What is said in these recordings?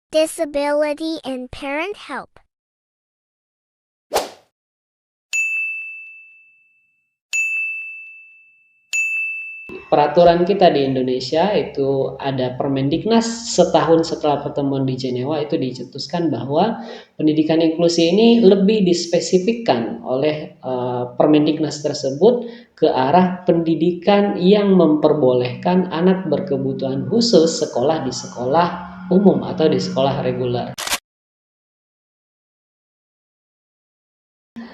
Disability and Parent Help. Peraturan kita di Indonesia itu ada Permendiknas setahun setelah pertemuan di Jenewa itu dicetuskan bahwa pendidikan inklusi ini lebih dispesifikkan oleh Permendiknas tersebut ke arah pendidikan yang memperbolehkan anak berkebutuhan khusus sekolah di sekolah umum atau di sekolah reguler.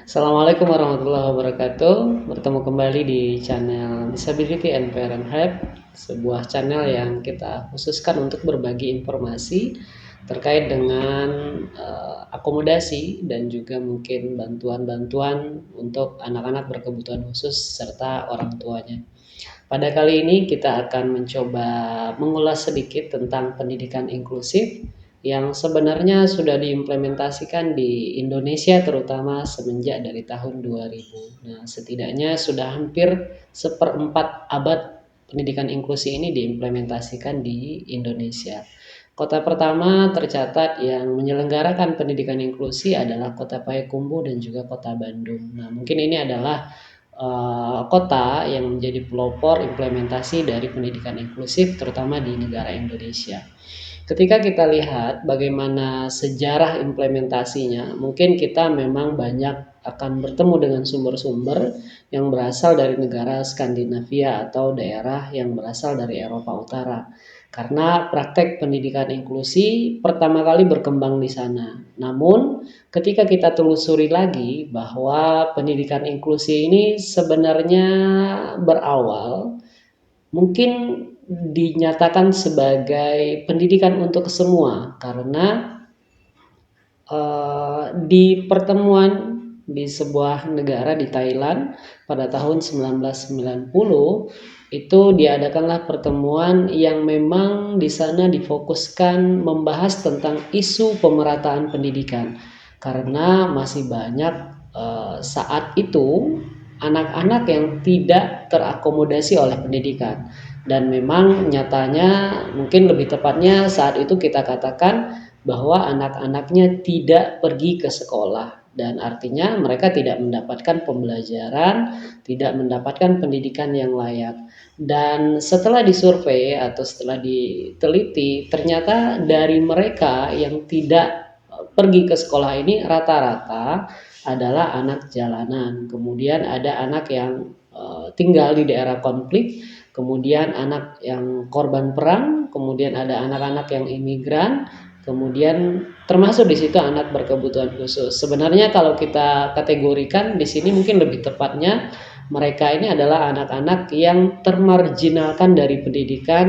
Assalamualaikum warahmatullahi wabarakatuh. Bertemu kembali di channel Disability and Parent Help, sebuah channel yang kita khususkan untuk berbagi informasi terkait dengan akomodasi dan juga mungkin bantuan-bantuan untuk anak-anak berkebutuhan khusus serta orang tuanya. Pada kali ini kita akan mencoba mengulas sedikit tentang pendidikan inklusif yang sebenarnya sudah diimplementasikan di Indonesia terutama semenjak dari tahun 2000. Nah, setidaknya sudah hampir seperempat abad pendidikan inklusi ini diimplementasikan di Indonesia. Kota pertama tercatat yang menyelenggarakan pendidikan inklusi adalah Kota Payakumbuh dan juga Kota Bandung. Nah, mungkin ini adalah kota yang menjadi pelopor implementasi dari pendidikan inklusif terutama di negara Indonesia. Ketika kita lihat bagaimana sejarah implementasinya, mungkin kita memang banyak akan bertemu dengan sumber-sumber yang berasal dari negara Skandinavia atau daerah yang berasal dari Eropa Utara. Karena praktek pendidikan inklusi pertama kali berkembang di sana. Namun, ketika kita telusuri lagi bahwa pendidikan inklusi ini sebenarnya berawal mungkin dinyatakan sebagai pendidikan untuk semua karena di pertemuan di sebuah negara di Thailand pada tahun 1990 itu diadakanlah pertemuan yang memang di sana difokuskan membahas tentang isu pemerataan pendidikan karena masih banyak saat itu anak-anak yang tidak terakomodasi oleh pendidikan dan memang nyatanya mungkin lebih tepatnya saat itu kita katakan bahwa anak-anaknya tidak pergi ke sekolah dan artinya mereka tidak mendapatkan pembelajaran, tidak mendapatkan pendidikan yang layak. Dan setelah disurvei atau setelah diteliti, ternyata dari mereka yang tidak pergi ke sekolah ini rata-rata adalah anak jalanan. Kemudian ada anak yang tinggal di daerah konflik, kemudian anak yang korban perang, kemudian ada anak-anak yang imigran, kemudian termasuk di situ anak berkebutuhan khusus. Sebenarnya kalau kita kategorikan di sini mungkin lebih tepatnya mereka ini adalah anak-anak yang termarginalkan dari pendidikan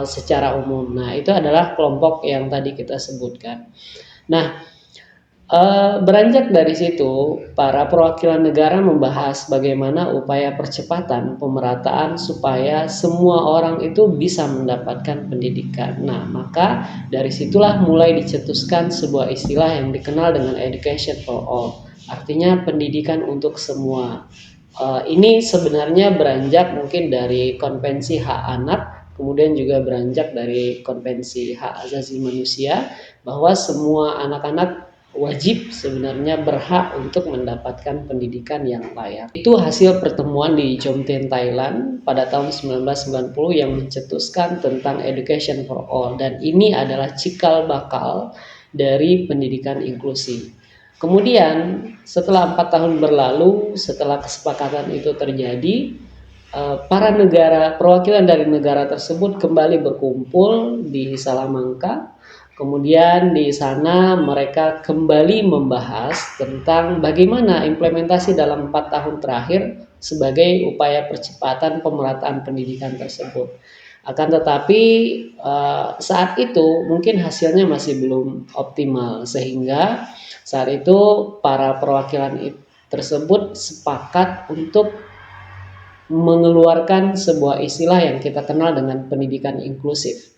secara umum. Nah, itu adalah kelompok yang tadi kita sebutkan. Nah, beranjak dari situ, para perwakilan negara membahas bagaimana upaya percepatan pemerataan supaya semua orang itu bisa mendapatkan pendidikan. Nah, maka dari situlah mulai dicetuskan sebuah istilah yang dikenal dengan education for all. Artinya pendidikan untuk semua. Ini sebenarnya beranjak mungkin dari konvensi hak anak, kemudian juga beranjak dari konvensi hak asasi manusia, bahwa semua anak-anak wajib sebenarnya berhak untuk mendapatkan pendidikan yang layak. Itu hasil pertemuan di Jomtien, Thailand pada tahun 1990 yang mencetuskan tentang education for all dan ini adalah cikal bakal dari pendidikan inklusi. Kemudian setelah 4 tahun berlalu, setelah kesepakatan itu terjadi, para negara, perwakilan dari negara tersebut kembali berkumpul di Salamanca. Kemudian di sana mereka kembali membahas tentang bagaimana implementasi dalam 4 tahun terakhir sebagai upaya percepatan pemerataan pendidikan tersebut. Akan tetapi saat itu mungkin hasilnya masih belum optimal sehingga saat itu para perwakilan tersebut sepakat untuk mengeluarkan sebuah istilah yang kita kenal dengan pendidikan inklusif.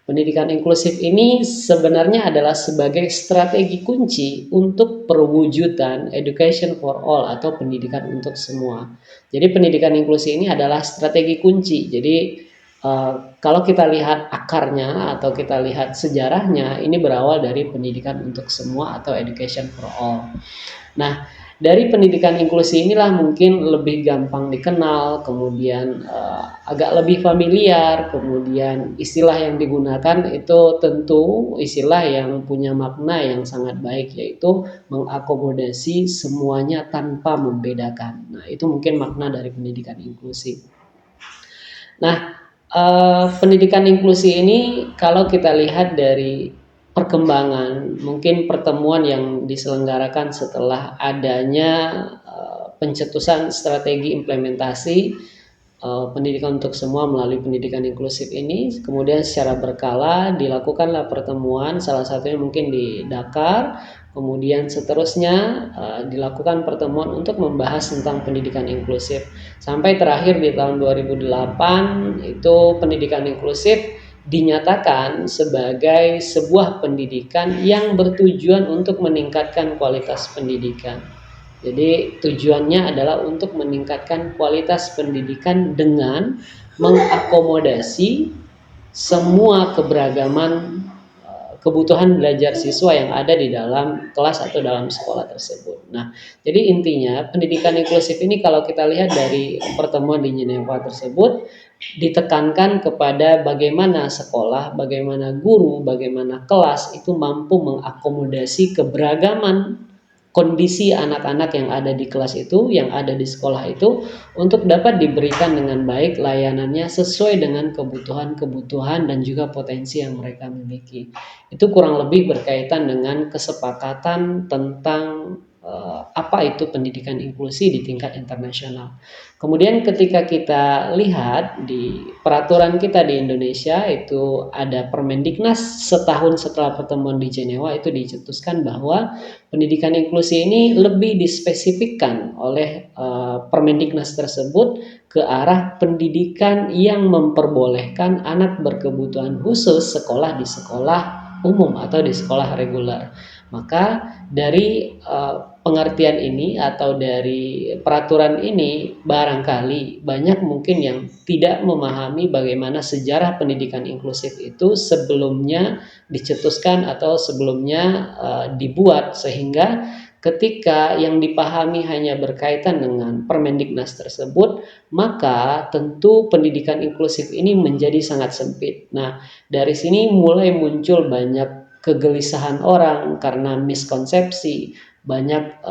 Pendidikan inklusif ini sebenarnya adalah sebagai strategi kunci untuk perwujudan education for all atau pendidikan untuk semua. Jadi pendidikan inklusi ini adalah strategi kunci. Jadi Kalau kita lihat akarnya atau kita lihat sejarahnya, ini berawal dari pendidikan untuk semua atau education for all. Nah, dari pendidikan inklusi inilah mungkin lebih gampang dikenal, kemudian agak lebih familiar, kemudian istilah yang digunakan itu tentu istilah yang punya makna yang sangat baik, yaitu mengakomodasi semuanya tanpa membedakan. Nah, itu mungkin makna dari pendidikan inklusi. Nah, pendidikan inklusi ini kalau kita lihat dari perkembangan, mungkin pertemuan yang diselenggarakan setelah adanya pencetusan strategi implementasi pendidikan untuk semua melalui pendidikan inklusif ini, kemudian secara berkala dilakukanlah pertemuan, salah satunya mungkin di Dakar, kemudian seterusnya dilakukan pertemuan untuk membahas tentang pendidikan inklusif. Sampai terakhir di tahun 2008 itu pendidikan inklusif dinyatakan sebagai sebuah pendidikan yang bertujuan untuk meningkatkan kualitas pendidikan. Jadi tujuannya adalah untuk meningkatkan kualitas pendidikan dengan mengakomodasi semua keberagaman kebutuhan belajar siswa yang ada di dalam kelas atau dalam sekolah tersebut. Nah, jadi intinya pendidikan inklusif ini kalau kita lihat dari pertemuan di Jenewa tersebut ditekankan kepada bagaimana sekolah, bagaimana guru, bagaimana kelas itu mampu mengakomodasi keberagaman kondisi anak-anak yang ada di kelas itu, yang ada di sekolah itu, untuk dapat diberikan dengan baik layanannya sesuai dengan kebutuhan-kebutuhan dan juga potensi yang mereka miliki. Itu kurang lebih berkaitan dengan kesepakatan tentang apa itu pendidikan inklusi di tingkat internasional. Kemudian ketika kita lihat di peraturan kita di Indonesia itu ada Permendiknas, setahun setelah pertemuan di Jenewa itu dicetuskan bahwa pendidikan inklusi ini lebih dispesifikkan oleh Permendiknas tersebut ke arah pendidikan yang memperbolehkan anak berkebutuhan khusus sekolah di sekolah umum atau di sekolah reguler. Maka dari pengertian ini atau dari peraturan ini barangkali banyak mungkin yang tidak memahami bagaimana sejarah pendidikan inklusif itu sebelumnya dicetuskan atau sebelumnya dibuat, sehingga ketika yang dipahami hanya berkaitan dengan Permendiknas tersebut, maka tentu pendidikan inklusif ini menjadi sangat sempit. Nah, dari sini mulai muncul banyak kegelisahan orang karena miskonsepsi, banyak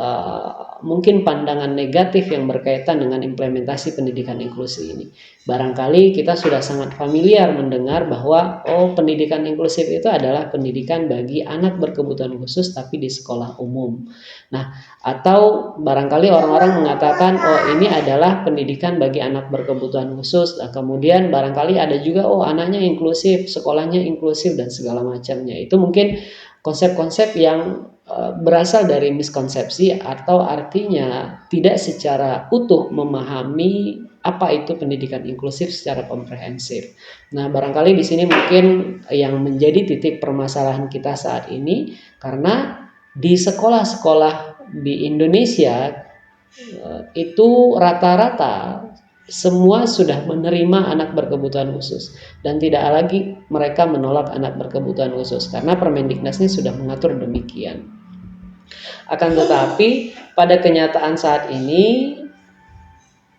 mungkin pandangan negatif yang berkaitan dengan implementasi pendidikan inklusi ini. Barangkali kita sudah sangat familiar mendengar bahwa pendidikan inklusif itu adalah pendidikan bagi anak berkebutuhan khusus tapi di sekolah umum. Nah, atau barangkali orang-orang mengatakan ini adalah pendidikan bagi anak berkebutuhan khusus. Nah, kemudian barangkali ada juga anaknya inklusif, sekolahnya inklusif dan segala macamnya. Itu mungkin konsep-konsep yang berasal dari miskonsepsi atau artinya tidak secara utuh memahami apa itu pendidikan inklusif secara komprehensif. Nah, barangkali di sini mungkin yang menjadi titik permasalahan kita saat ini, karena di sekolah-sekolah di Indonesia itu rata-rata semua sudah menerima anak berkebutuhan khusus dan tidak lagi mereka menolak anak berkebutuhan khusus karena Permendiknasnya sudah mengatur demikian. Akan tetapi pada kenyataan saat ini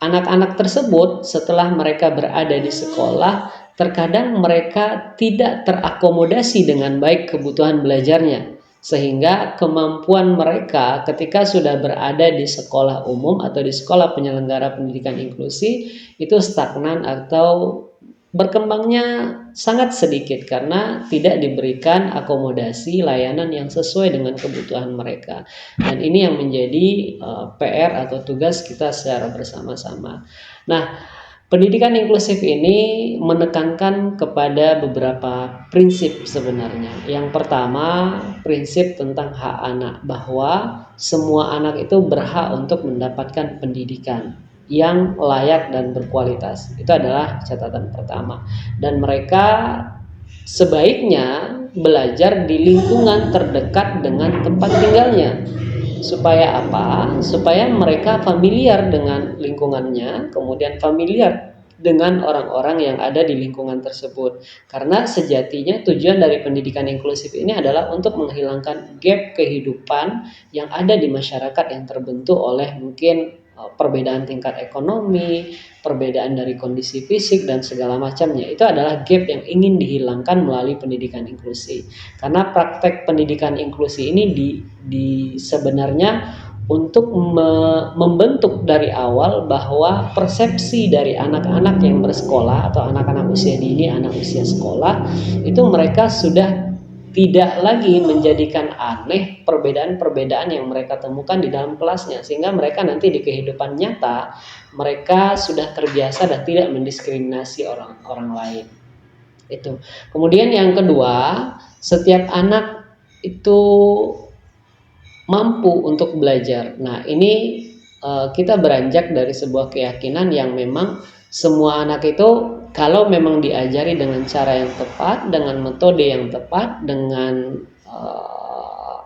anak-anak tersebut setelah mereka berada di sekolah terkadang mereka tidak terakomodasi dengan baik kebutuhan belajarnya, sehingga kemampuan mereka ketika sudah berada di sekolah umum atau di sekolah penyelenggara pendidikan inklusi itu stagnan atau berkembangnya sangat sedikit karena tidak diberikan akomodasi layanan yang sesuai dengan kebutuhan mereka. Dan ini yang menjadi PR atau tugas kita secara bersama-sama. Nah, pendidikan inklusif ini menekankan kepada beberapa prinsip sebenarnya. Yang pertama, prinsip tentang hak anak, bahwa semua anak itu berhak untuk mendapatkan pendidikan yang layak dan berkualitas. Itu adalah catatan pertama. Dan mereka sebaiknya belajar di lingkungan terdekat dengan tempat tinggalnya. Supaya apa? Supaya mereka familiar dengan lingkungannya, kemudian familiar dengan orang-orang yang ada di lingkungan tersebut. Karena sejatinya tujuan dari pendidikan inklusif ini adalah untuk menghilangkan gap kehidupan yang ada di masyarakat yang terbentuk oleh mungkin perbedaan tingkat ekonomi, perbedaan dari kondisi fisik dan segala macamnya. Itu adalah gap yang ingin dihilangkan melalui pendidikan inklusi. Karena praktek pendidikan inklusi ini sebenarnya untuk membentuk dari awal bahwa persepsi dari anak-anak yang bersekolah atau anak-anak usia dini, anak usia sekolah, itu mereka sudah tidak lagi menjadikan aneh perbedaan-perbedaan yang mereka temukan di dalam kelasnya, sehingga mereka nanti di kehidupan nyata mereka sudah terbiasa dan tidak mendiskriminasi orang lain. Itu. Kemudian yang kedua, setiap anak itu mampu untuk belajar. Nah, ini kita beranjak dari sebuah keyakinan yang memang semua anak itu kalau memang diajari dengan cara yang tepat, dengan metode yang tepat, dengan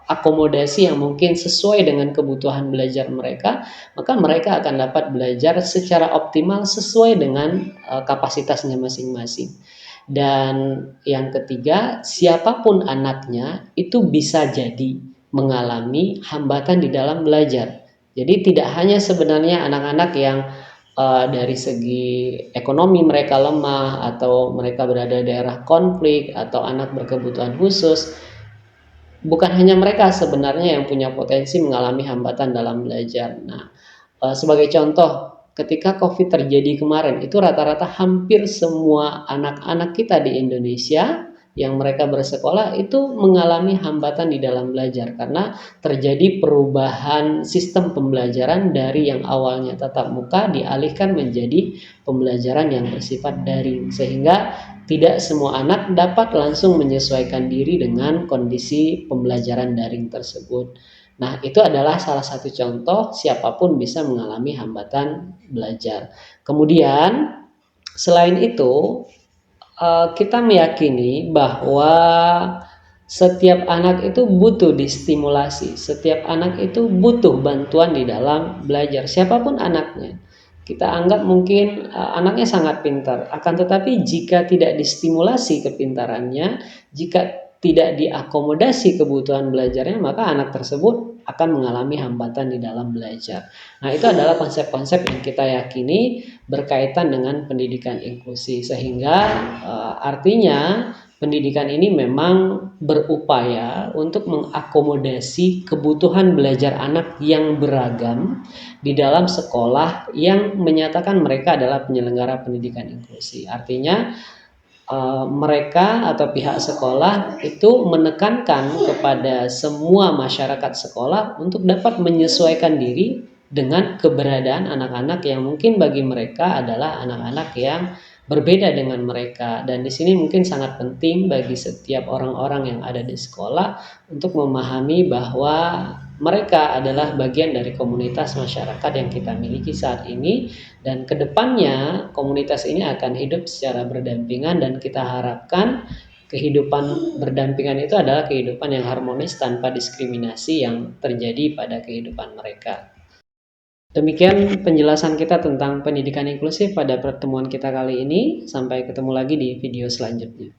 akomodasi yang mungkin sesuai dengan kebutuhan belajar mereka, maka mereka akan dapat belajar secara optimal sesuai dengan kapasitasnya masing-masing. Dan yang ketiga, siapapun anaknya itu bisa jadi mengalami hambatan di dalam belajar. Jadi tidak hanya sebenarnya anak-anak yang dari segi ekonomi mereka lemah atau mereka berada di daerah konflik atau anak berkebutuhan khusus, bukan hanya mereka sebenarnya yang punya potensi mengalami hambatan dalam belajar. Nah, sebagai contoh, ketika COVID terjadi kemarin, itu rata-rata hampir semua anak-anak kita di Indonesia yang mereka bersekolah itu mengalami hambatan di dalam belajar karena terjadi perubahan sistem pembelajaran dari yang awalnya tatap muka dialihkan menjadi pembelajaran yang bersifat daring, sehingga tidak semua anak dapat langsung menyesuaikan diri dengan kondisi pembelajaran daring tersebut. Nah, itu adalah salah satu contoh siapapun bisa mengalami hambatan belajar. Kemudian, selain itu, kita meyakini bahwa setiap anak itu butuh distimulasi, setiap anak itu butuh bantuan di dalam belajar, siapapun anaknya. Kita anggap mungkin anaknya sangat pintar, akan tetapi jika tidak distimulasi kepintarannya, jika tidak diakomodasi kebutuhan belajarnya, maka anak tersebut akan mengalami hambatan di dalam belajar. Nah, itu adalah konsep-konsep yang kita yakini berkaitan dengan pendidikan inklusi, sehingga artinya pendidikan ini memang berupaya untuk mengakomodasi kebutuhan belajar anak yang beragam di dalam sekolah yang menyatakan mereka adalah penyelenggara pendidikan inklusi. Artinya mereka atau pihak sekolah itu menekankan kepada semua masyarakat sekolah untuk dapat menyesuaikan diri dengan keberadaan anak-anak yang mungkin bagi mereka adalah anak-anak yang berbeda dengan mereka. Dan di sini mungkin sangat penting bagi setiap orang-orang yang ada di sekolah untuk memahami bahwa mereka adalah bagian dari komunitas masyarakat yang kita miliki saat ini, dan kedepannya komunitas ini akan hidup secara berdampingan, dan kita harapkan kehidupan berdampingan itu adalah kehidupan yang harmonis tanpa diskriminasi yang terjadi pada kehidupan mereka. Demikian penjelasan kita tentang pendidikan inklusif pada pertemuan kita kali ini. Sampai ketemu lagi di video selanjutnya.